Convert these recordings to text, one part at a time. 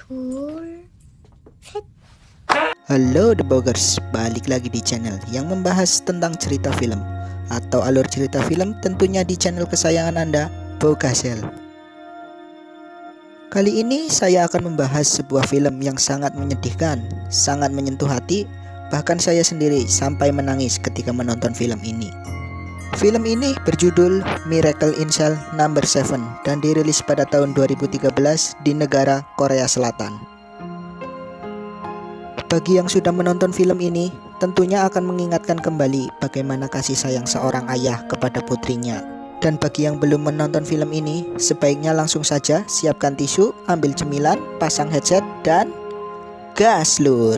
둘, 셋. Halo The Boggers, balik lagi di channel yang membahas tentang cerita film atau alur cerita film, tentunya di channel kesayangan Anda, Bogasel. Kali ini saya akan membahas sebuah film yang sangat menyedihkan, sangat menyentuh hati, bahkan saya sendiri sampai menangis ketika menonton film ini. Film ini berjudul Miracle in Cell No. 7 dan dirilis pada tahun 2013 di negara Korea Selatan. Bagi yang sudah menonton film ini, tentunya akan mengingatkan kembali bagaimana kasih sayang seorang ayah kepada putrinya. Dan bagi yang belum menonton film ini, sebaiknya langsung saja siapkan tisu, ambil cemilan, pasang headset, dan gas lur.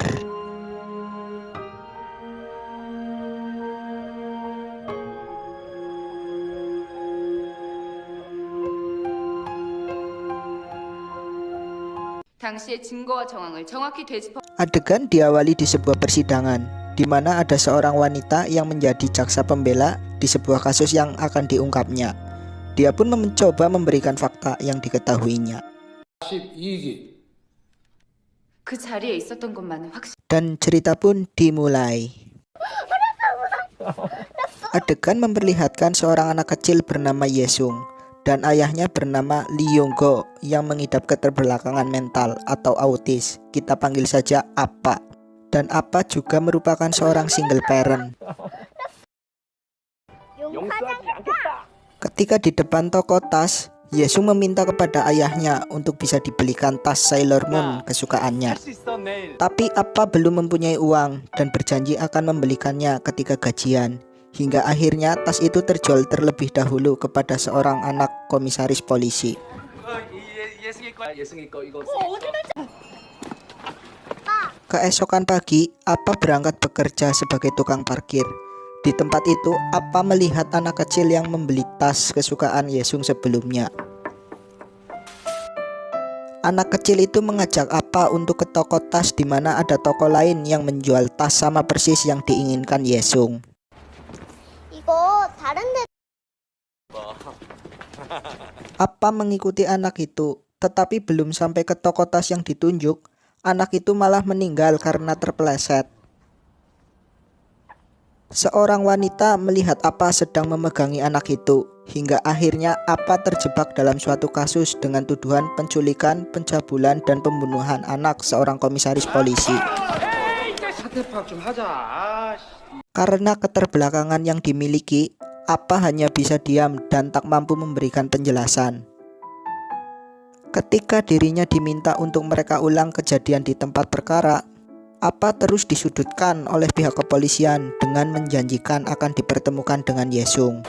당시의 증거와 정황을 정확히 되짚어. Adegan diawali di sebuah persidangan, di mana ada seorang wanita yang menjadi jaksa pembela di sebuah kasus yang akan diungkapnya. Dia pun mencoba memberikan fakta yang diketahuinya. 12기. 그 자리에 있었던 것만은 확실. Dan cerita pun dimulai. Adegan memperlihatkan seorang anak kecil bernama Yesung dan ayahnya bernama Lee Yong-go yang mengidap keterbelakangan mental atau autis. Kita panggil saja Appa. Dan Appa juga merupakan seorang single parent. Ketika di depan toko tas, Yesung meminta kepada ayahnya untuk bisa dibelikan tas Sailor Moon kesukaannya. Tapi Appa belum mempunyai uang dan berjanji akan membelikannya ketika gajian. Hingga akhirnya tas itu terjual terlebih dahulu kepada seorang anak komisaris polisi. Keesokan pagi, Appa berangkat bekerja sebagai tukang parkir. Di tempat itu, Appa melihat anak kecil yang membeli tas kesukaan Yesung sebelumnya. Anak kecil itu mengajak Appa untuk ke toko tas di mana ada toko lain yang menjual tas sama persis yang diinginkan Yesung. Appa mengikuti anak itu, tetapi belum sampai ke toko tas yang ditunjuk, anak itu malah meninggal karena terpeleset. Seorang wanita melihat Appa sedang memegangi anak itu, hingga akhirnya Appa terjebak dalam suatu kasus dengan tuduhan penculikan, pencabulan, dan pembunuhan anak seorang komisaris polisi. Karena keterbelakangan yang dimiliki, Appa hanya bisa diam dan tak mampu memberikan penjelasan. Ketika dirinya diminta untuk mereka ulang kejadian di tempat perkara, Appa terus disudutkan oleh pihak kepolisian dengan menjanjikan akan dipertemukan dengan Yesung.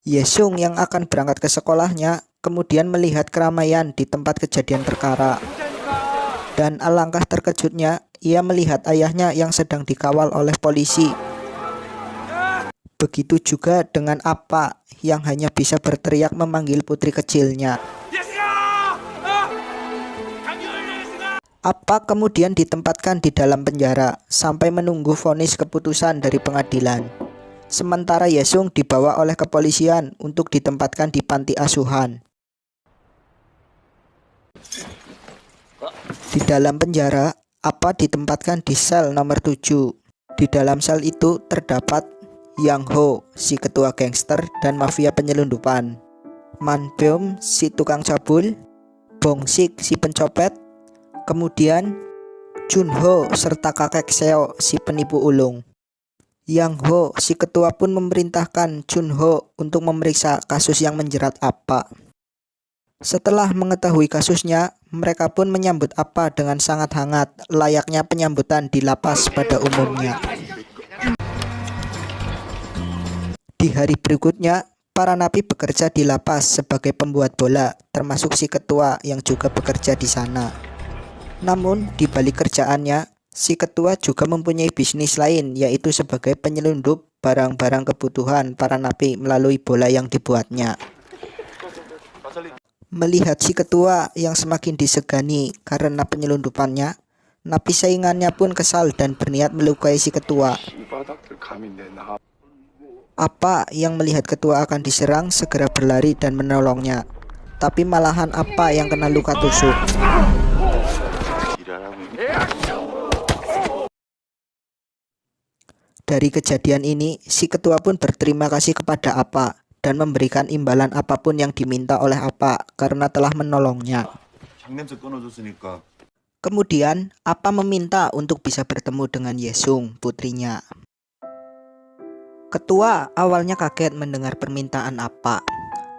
Yesung yang akan berangkat ke sekolahnya kemudian melihat keramaian di tempat kejadian perkara. Dan alangkah terkejutnya, ia melihat ayahnya yang sedang dikawal oleh polisi. Begitu juga dengan Appa yang hanya bisa berteriak memanggil putri kecilnya. Appa kemudian ditempatkan di dalam penjara sampai menunggu vonis keputusan dari pengadilan. Sementara Yesung dibawa oleh kepolisian untuk ditempatkan di panti asuhan. Di dalam penjara, Appa ditempatkan di sel nomor 7. Di dalam sel itu terdapat Yang Ho, si ketua gangster dan mafia penyelundupan, Man Beom, si tukang cabul, Bong Sik, si pencopet, kemudian Jun Ho serta kakek Seo, si penipu ulung. Yang Ho, si ketua pun memerintahkan Jun Ho untuk memeriksa kasus yang menjerat Appa. Setelah mengetahui kasusnya, mereka pun menyambut Appa dengan sangat hangat, layaknya penyambutan di lapas pada umumnya. Di hari berikutnya, para napi bekerja di lapas sebagai pembuat bola, termasuk si ketua yang juga bekerja di sana. Namun, di balik kerjaannya, si ketua juga mempunyai bisnis lain, yaitu sebagai penyelundup barang-barang kebutuhan para napi melalui bola yang dibuatnya. Melihat si ketua yang semakin disegani karena penyelundupannya, napi saingannya pun kesal dan berniat melukai si ketua. Appa yang melihat ketua akan diserang segera berlari dan menolongnya. tapi malahan Apa yang kena luka tusuk. Dari kejadian ini, si ketua pun berterima kasih kepada Apa dan memberikan imbalan apapun yang diminta oleh Apa karena telah menolongnya. Kemudian, Apa meminta untuk bisa bertemu dengan Yesung, putrinya. Ketua awalnya kaget mendengar permintaan Apa.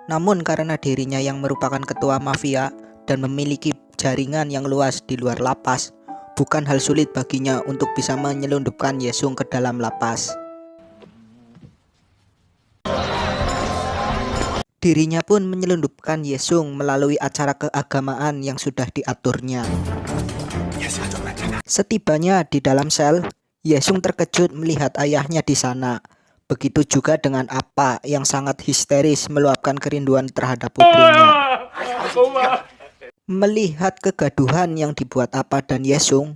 Namun karena dirinya yang merupakan ketua mafia dan memiliki jaringan yang luas di luar lapas, bukan hal sulit baginya untuk bisa menyelundupkan Yesung ke dalam lapas. Dirinya pun menyelundupkan Yesung melalui acara keagamaan yang sudah diaturnya. Setibanya di dalam sel, Yesung terkejut melihat ayahnya di sana. Begitu juga dengan Apa yang sangat histeris meluapkan kerinduan terhadap putrinya. Melihat kegaduhan yang dibuat Apa dan Yesung,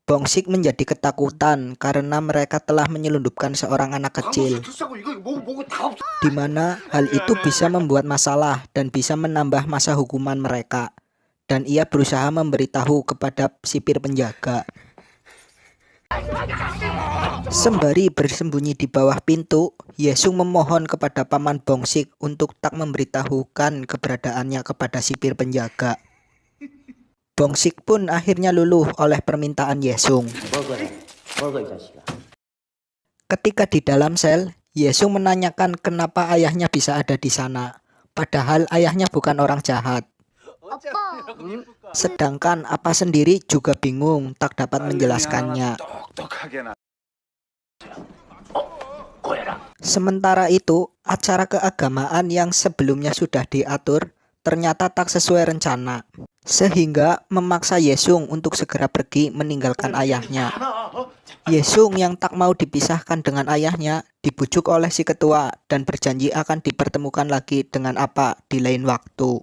Bongsik menjadi ketakutan karena mereka telah menyelundupkan seorang anak kecil, di mana hal itu bisa membuat masalah dan bisa menambah masa hukuman mereka. Dan ia berusaha memberitahu kepada sipir penjaga. Sembari bersembunyi di bawah pintu, Yesung memohon kepada paman Bongsik untuk tak memberitahukan keberadaannya kepada sipir penjaga. Bongsik pun akhirnya luluh oleh permintaan Yesung. Ketika di dalam sel, Yesung menanyakan kenapa ayahnya bisa ada di sana, padahal ayahnya bukan orang jahat. Sedangkan Apa sendiri juga bingung, tak dapat menjelaskannya. Sementara itu, acara keagamaan yang sebelumnya sudah diatur ternyata tak sesuai rencana, sehingga memaksa Yesung untuk segera pergi meninggalkan ayahnya. Yesung yang tak mau dipisahkan dengan ayahnya dibujuk oleh si ketua dan berjanji akan dipertemukan lagi dengan Apa di lain waktu.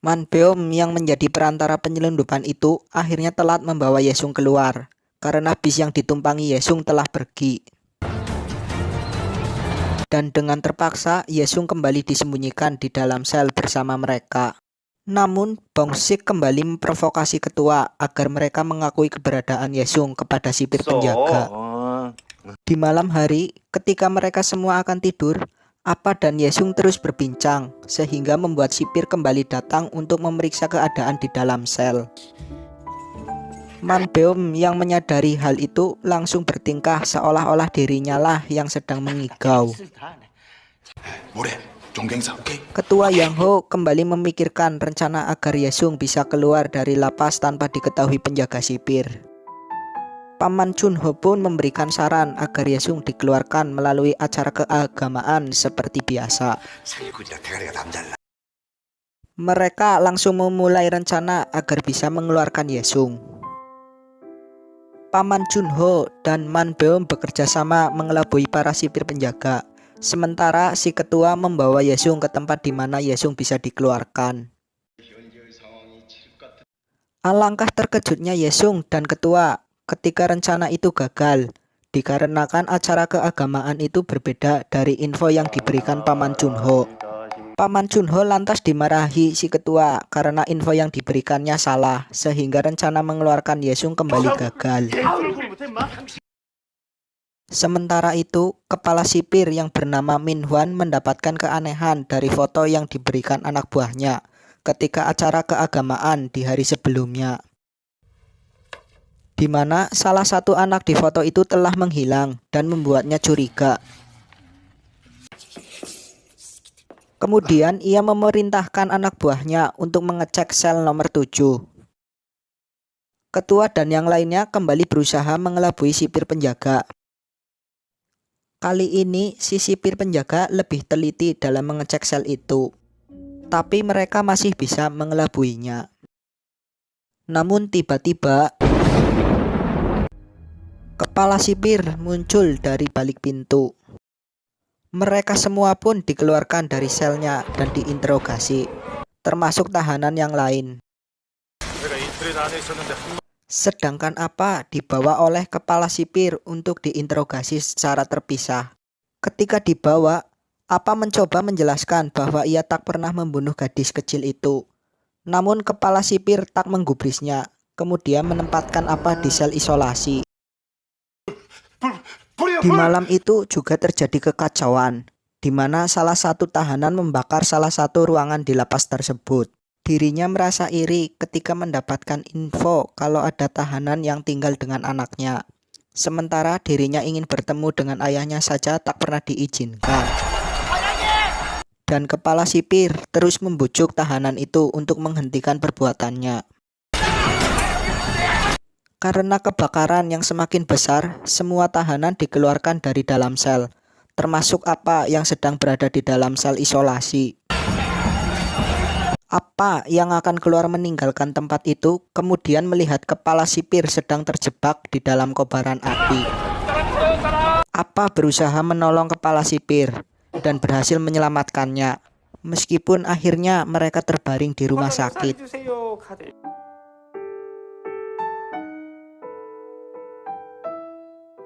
Manbeom yang menjadi perantara penyelundupan itu akhirnya telat membawa Yesung keluar karena bis yang ditumpangi Yesung telah pergi. Dan dengan terpaksa Yesung kembali disembunyikan di dalam sel bersama mereka. Namun Bongsik kembali memprovokasi ketua agar mereka mengakui keberadaan Yesung kepada sipir penjaga. Di malam hari, ketika mereka semua akan tidur, Apa dan Yesung terus berbincang, sehingga membuat sipir kembali datang untuk memeriksa keadaan di dalam sel. Manbeom yang menyadari hal itu langsung bertingkah seolah-olah dirinya lah yang sedang mengigau. Ketua Yang Ho kembali memikirkan rencana agar Yesung bisa keluar dari lapas tanpa diketahui penjaga sipir. Paman Chun Ho pun memberikan saran agar Yesung dikeluarkan melalui acara keagamaan seperti biasa. Mereka langsung memulai rencana agar bisa mengeluarkan Yesung. Paman Chun Ho dan Manbeom bekerja sama mengelabui para sipir penjaga, sementara si ketua membawa Yesung ke tempat di mana Yesung bisa dikeluarkan. Alangkah terkejutnya Yesung dan ketua ketika rencana itu gagal, dikarenakan acara keagamaan itu berbeda dari info yang diberikan Paman Chun Ho. Paman Chun Ho lantas dimarahi si ketua karena info yang diberikannya salah, sehingga rencana mengeluarkan Yesung kembali gagal. Sementara itu, kepala sipir yang bernama Min Hwan mendapatkan keanehan dari foto yang diberikan anak buahnya ketika acara keagamaan di hari sebelumnya, di mana salah satu anak di foto itu telah menghilang dan membuatnya curiga. Kemudian ia memerintahkan anak buahnya untuk mengecek sel nomor 7. Ketua dan yang lainnya kembali berusaha mengelabui sipir penjaga. Kali ini si sipir penjaga lebih teliti dalam mengecek sel itu, tapi mereka masih bisa mengelabuinya. Namun tiba-tiba kepala sipir muncul dari balik pintu. Mereka semua pun dikeluarkan dari selnya dan diinterogasi, termasuk tahanan yang lain. Sedangkan Apa dibawa oleh kepala sipir untuk diinterogasi secara terpisah. Ketika dibawa, Apa mencoba menjelaskan bahwa ia tak pernah membunuh gadis kecil itu. Namun kepala sipir tak menggubrisnya, kemudian menempatkan Apa di sel isolasi. Di malam itu juga terjadi kekacauan, di mana salah satu tahanan membakar salah satu ruangan di lapas tersebut. Dirinya merasa iri ketika mendapatkan info kalau ada tahanan yang tinggal dengan anaknya. Sementara dirinya ingin bertemu dengan ayahnya saja tak pernah diizinkan. Dan kepala sipir terus membujuk tahanan itu untuk menghentikan perbuatannya. Karena kebakaran yang semakin besar, semua tahanan dikeluarkan dari dalam sel, termasuk Apa yang sedang berada di dalam sel isolasi. Apa yang akan keluar meninggalkan tempat itu, kemudian melihat kepala sipir sedang terjebak di dalam kobaran api. Apa berusaha menolong kepala sipir dan berhasil menyelamatkannya, meskipun akhirnya mereka terbaring di rumah sakit.